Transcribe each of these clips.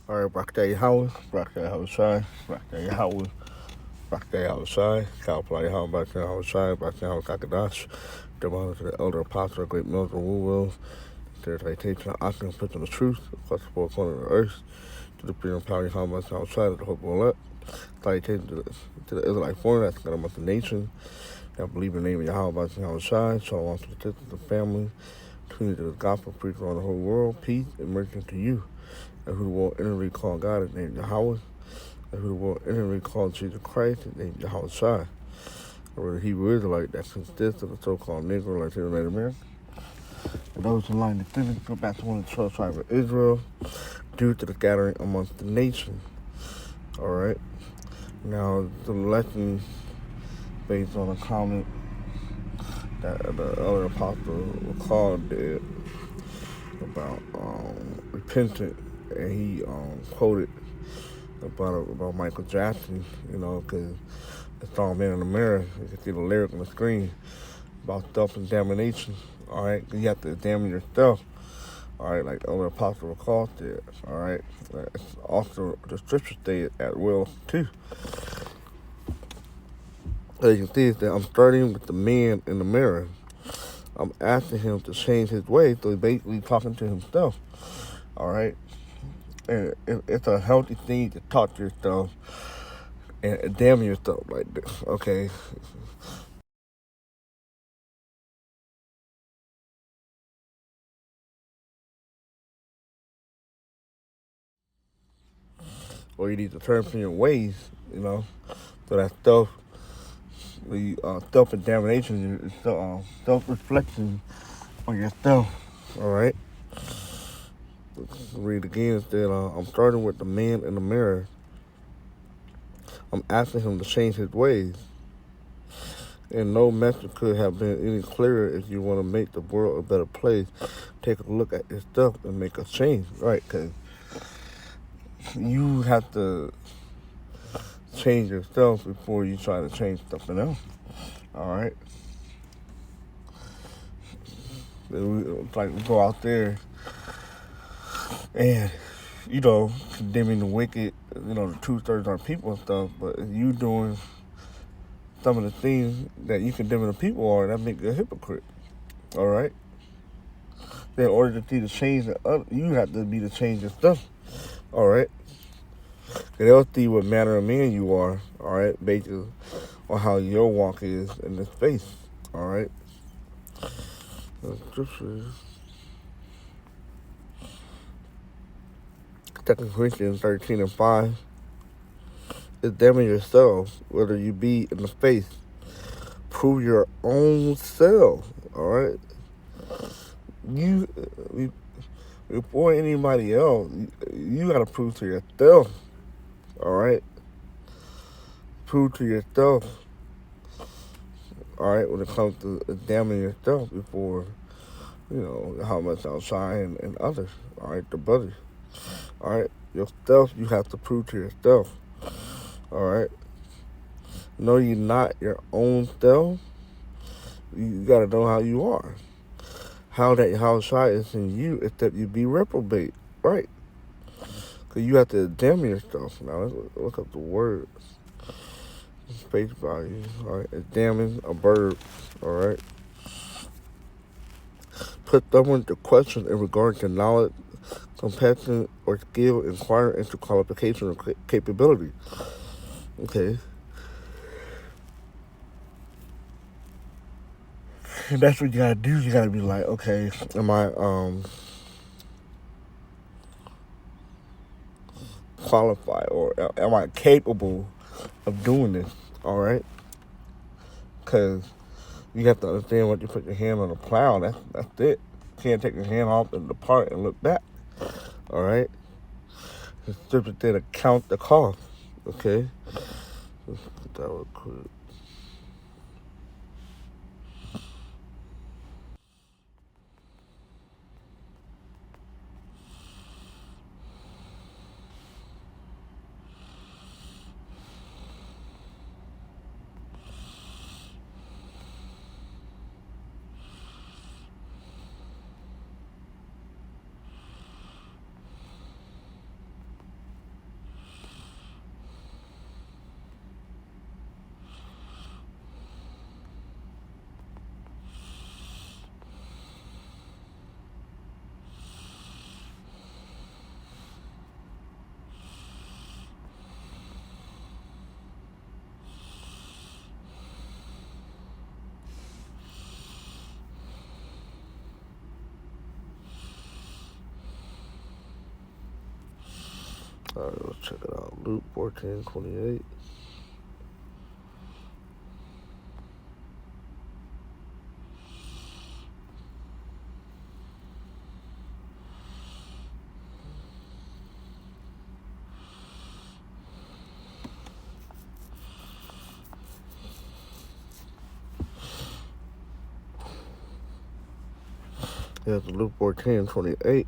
All right, Brockday House, Brockday outside, Brockday House, Brockday outside, Calply House, Brockday outside, Brockday House, Kakadash, the honor to the elder apostle, great mills and woo wills, their citation, octagon, put on the truth, across the four corners of the earth, to the freedom power, how much outside of the hope will up, citation to the Israelite foreigner, that's got amongst the nation, that believe in the name of Yahweh, outside, so on to the sisters, the family, tune to the gospel preached around the whole world, peace and mercy to you. And who the world inwardly called God is named Yahweh. And who the world inwardly called Jesus Christ is named Yahweh Shai. Or the Hebrew Israelite that consists of the so-called Negro, like here in America. And those who line the descendants go back to one of the 12 tribes of Israel due to the gathering amongst the nation. All right. Now, the lesson based on a comment that the other apostle called did about repentant, and he quoted about Michael Jackson, because the song "Man in the Mirror," you can see the lyric on the screen about self-examination. All right, you have to examine yourself. All right, like the other apostle recalls there. All right, it's also the scripture stated at will too. As you can see, is that I'm starting with the man in the mirror. I'm asking him to change his ways, so he's basically talking to himself. All right, and it's a healthy thing to talk to yourself and examine yourself like this. Okay, or you need to turn from your ways. So that self-examination, self-reflection on yourself. All right. Let's read again. It said, I'm starting with the man in the mirror. I'm asking him to change his ways. And no message could have been any clearer. If you want to make the world a better place, take a look at yourself and make a change, right? Because you have to change yourself before you try to change something else. All right. It's like we go out there and, condemning the wicked, the 2/3 are people and stuff, but you doing some of the things that you condemning the people are, that make you a hypocrite. All right. In order to see the change, you have to be the change yourself. All right. And they'll see what manner of man you are. All right, based on how your walk is in this space. All right. The scriptures. 2 Corinthians 13:5. Examine yourself, whether you be in the faith. Prove your own self. All right. You before anybody else, you gotta prove to yourself. All right. Prove to yourself. All right. When it comes to examining yourself before, how much outside and others. All right. The brothers. All right. Yourself, you have to prove to yourself. All right. No, you're not your own self. You got to know how you are. How outside is in you is that you be reprobate. Right. Because you have to examine yourself. Now, let's look up the words. Space value. All right. Examine a verb. All right. Put someone to question in regard to knowledge, competence, or skill, inquire into qualification or capability. Okay. And that's what you gotta do. You gotta be like, okay, am I qualified, or am I capable of doing this? All right. Because you have to understand when you put your hand on the plow. That's it. You can't take your hand off and depart and look back. All right. The scripture said to count the cost. Okay. Let's put that real quick. Alright, let's check it out. Luke 14:28. Here's Luke 14:28.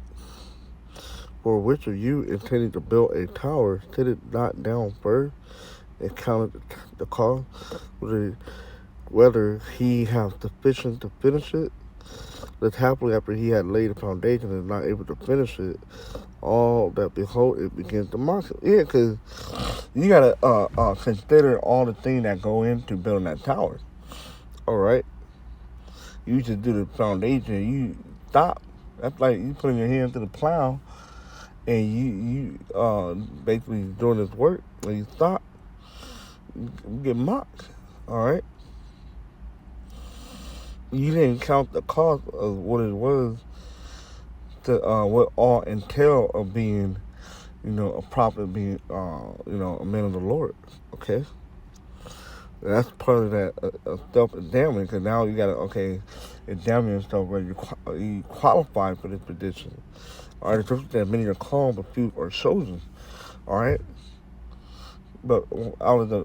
For which of you intending to build a tower, sit it not down first and counted the cost, whether he have sufficient to finish it? That happily after he had laid the foundation and is not able to finish it, all that behold it begins to mock it. Yeah, because you gotta consider all the things that go into building that tower. All right, you just do the foundation, you stop. That's like you putting your hand to the plow and you basically doing this work. When you stop, you get mocked. All right, you didn't count the cost of what it was to what all entail of being, a prophet, being, a man of the Lord. Okay, that's part of that self-examining. Because now you gotta examine yourself whether you qualify for this position. All right, the scripture says many are called, but few are chosen. All right, but out of the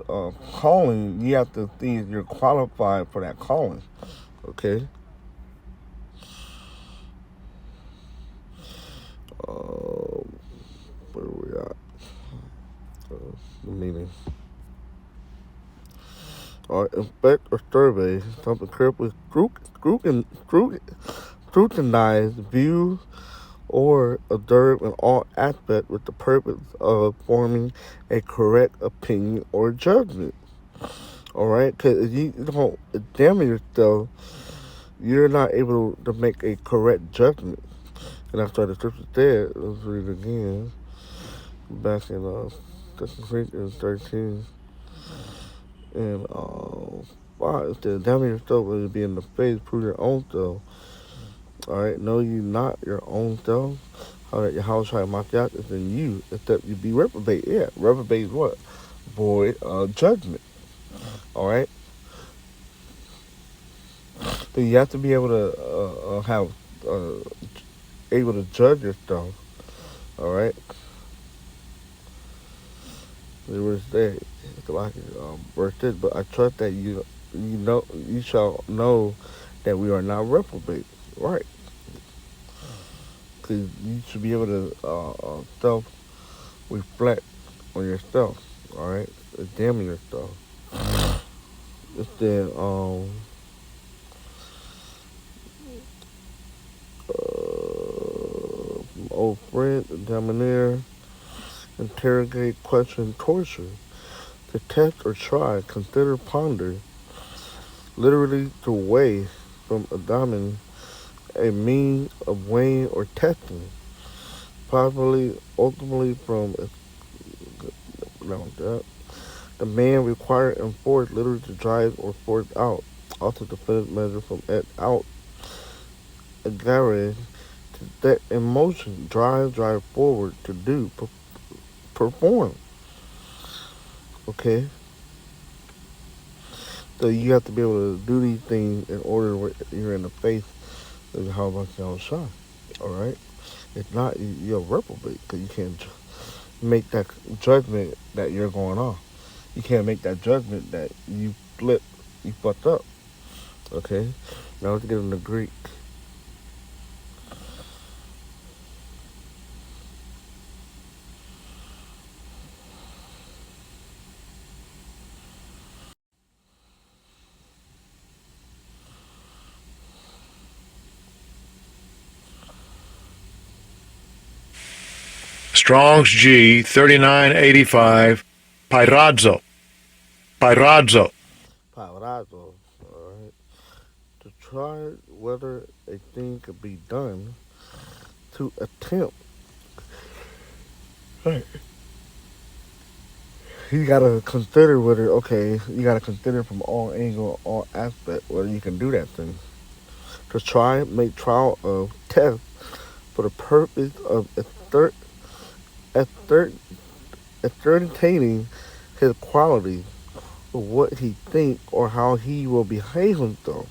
calling, you have to see if you're qualified for that calling. Okay. Where we at? The meaning. All right, inspect or survey something carefully, scrutinize, view, or observe in all aspects with the purpose of forming a correct opinion or judgment. All right, because if you don't examine yourself, you're not able to make a correct judgment. And that's why the scripture said, let's read it again, back in 2 Corinthians 13 and 5. It says, examine yourself whether it be in the faith, prove your own self. All right, know you not your own self, how that your house try my out is in you, except you be reprobate. Yeah, reprobate is what? Void judgment. All right, so you have to be able to have able to judge yourself. All right, it was there. Like verse 6, but I trust that you shall know that we are not reprobate. Right, because you should be able to self reflect on yourself. All right, examine yourself. It said, old friend, examiner, interrogate, question, torture, to test or try, consider, ponder, literally to weigh, from examine, a mean of weighing or testing, possibly, ultimately from that. The man required and forced literally to drive or force out, also definitive measure from it out, aggravate, to set in motion, drive forward, to do, perform. Okay? So you have to be able to do these things in order where you're in the faith of how much you shine. Alright? If not, you're a reprobate because you can't make that judgment that you're going off. You can't make that judgment that you flip, you fucked up. Okay? Now let's get into Greek. Strong's G 3985, Pyrazzo. Pyrazzo. Paurazo. Alright? To try whether a thing could be done, to attempt. Right. You gotta consider whether, you gotta consider from all angles, all aspects, whether you can do that thing. To try, make trial of, test, for the purpose of assert, ascertaining his quality, or what he think, or how he will behave himself.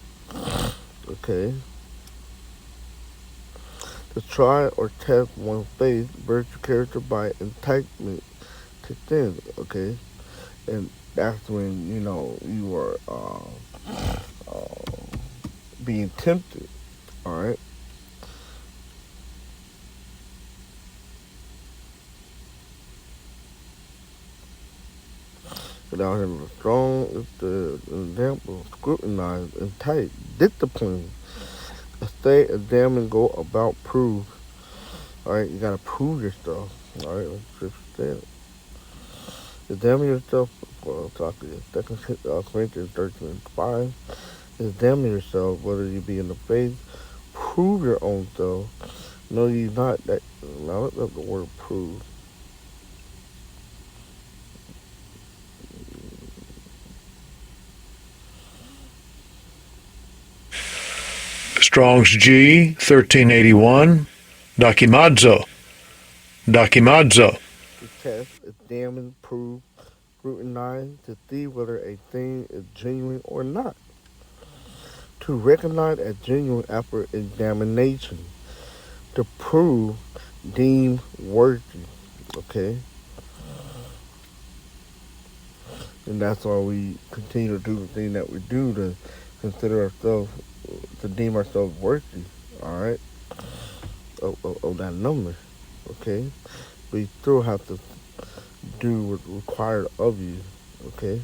Okay, to try or test one's faith, virtue, character by enticement to sin. Okay, and that's when you are being tempted. All right. Without having a strong is the example, scrutinize, entice, discipline, stay, examine, go about, prove. All right, you gotta prove yourself. All right, let's just say it. Examine yourself. Well, I'll talk to you. Second Corinthians 13:5. Examine yourself, whether you be in the faith. Prove your own self. Know ye not that. Now look up the word prove. Strong's G 1381. Dokimadzo. Dokimadzo. To test, examine, prove, scrutinize, to see whether a thing is genuine or not. To recognize a genuine after examination. To prove, deem worthy. Okay? And that's why we continue to do the thing that we do to consider ourselves, to deem ourselves worthy. Alright? Of that number. Okay? But you still have to do what's required of you. Okay?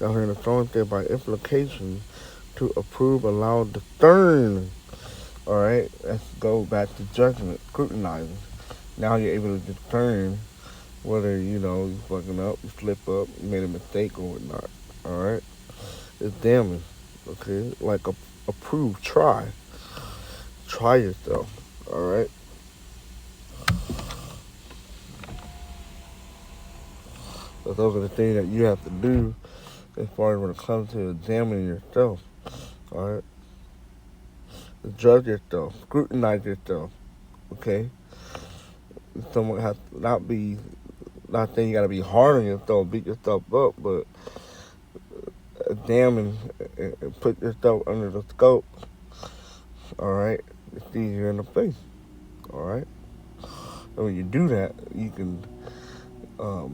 Now, here in the throne there by implication, to approve, allow, discern. All right, let's go back to judgment, scrutinizing. Now you're able to discern whether you fucking up, you slip up, you made a mistake or whatnot. All right, examine. Okay, like approve, try yourself. All right, so those are the things that you have to do as far as when it comes to examining yourself. All right, judge yourself, scrutinize yourself. Okay, someone has to not saying you gotta be hard on yourself, beat yourself up, but examine and put yourself under the scope. All right, it's easier in the face. All right, and when you do that, you can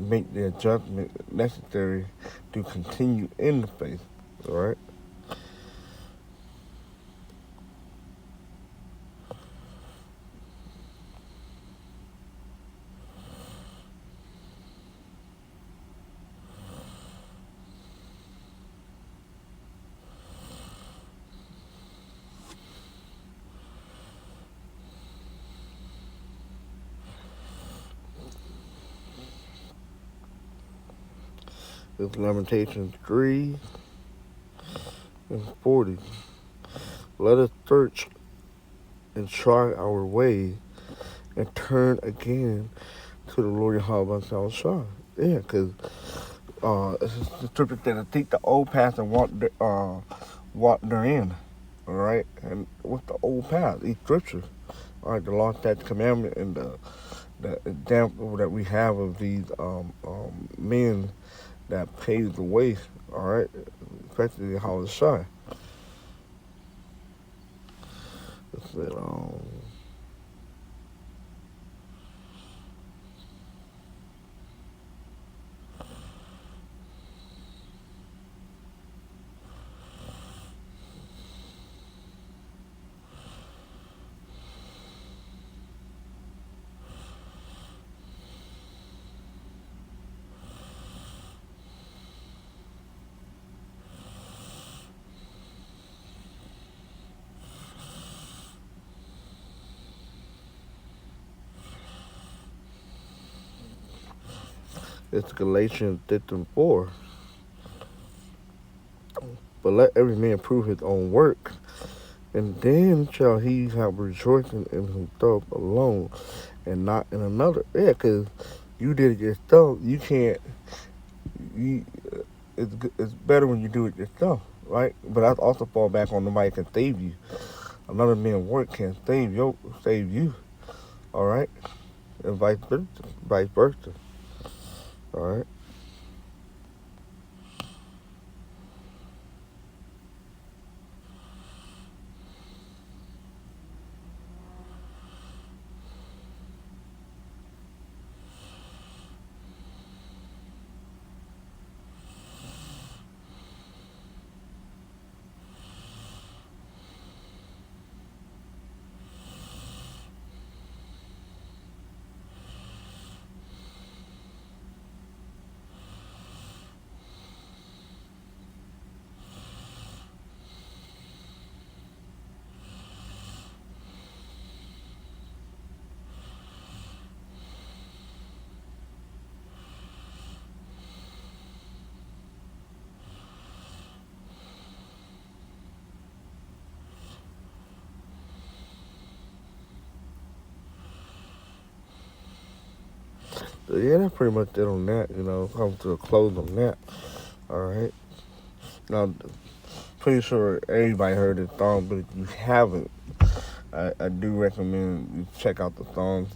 make the adjustment necessary to continue in the face. All right. It's Lamentations 3:40. Let us search and try our way and turn again to the Lord Yahweh Shah. Yeah, because it's the scripture that I think the old path and walk therein. All right, and what's the old path? These scriptures. All right, the law, statute, commandment, and the example that we have of these men that paved the way. All right, especially how it's shine. It said, it's Galatians 3:4. But let every man prove his own work, and then shall he have rejoicing in himself alone, and not in another. Yeah, because you did it yourself. You can't. You, it's better when you do it yourself, right? But I also fall back on nobody can save you. Another man's work can't save you. All right, and vice versa. Vice versa. All right. So yeah, that's pretty much it on that. Come to a close on that. All right. Now, pretty sure everybody heard this song, but if you haven't, I do recommend you check out the song.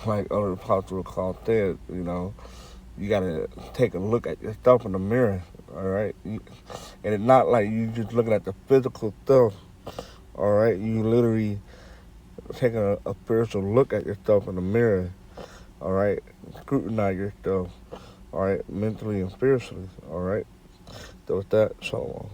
Like other popular called said, you gotta take a look at yourself in the mirror. All right. And it's not like you just looking at the physical stuff. All right. You literally taking a spiritual look at yourself in the mirror. All right. Scrutinize yourself. All right. Mentally and spiritually. All right. So with that, so long.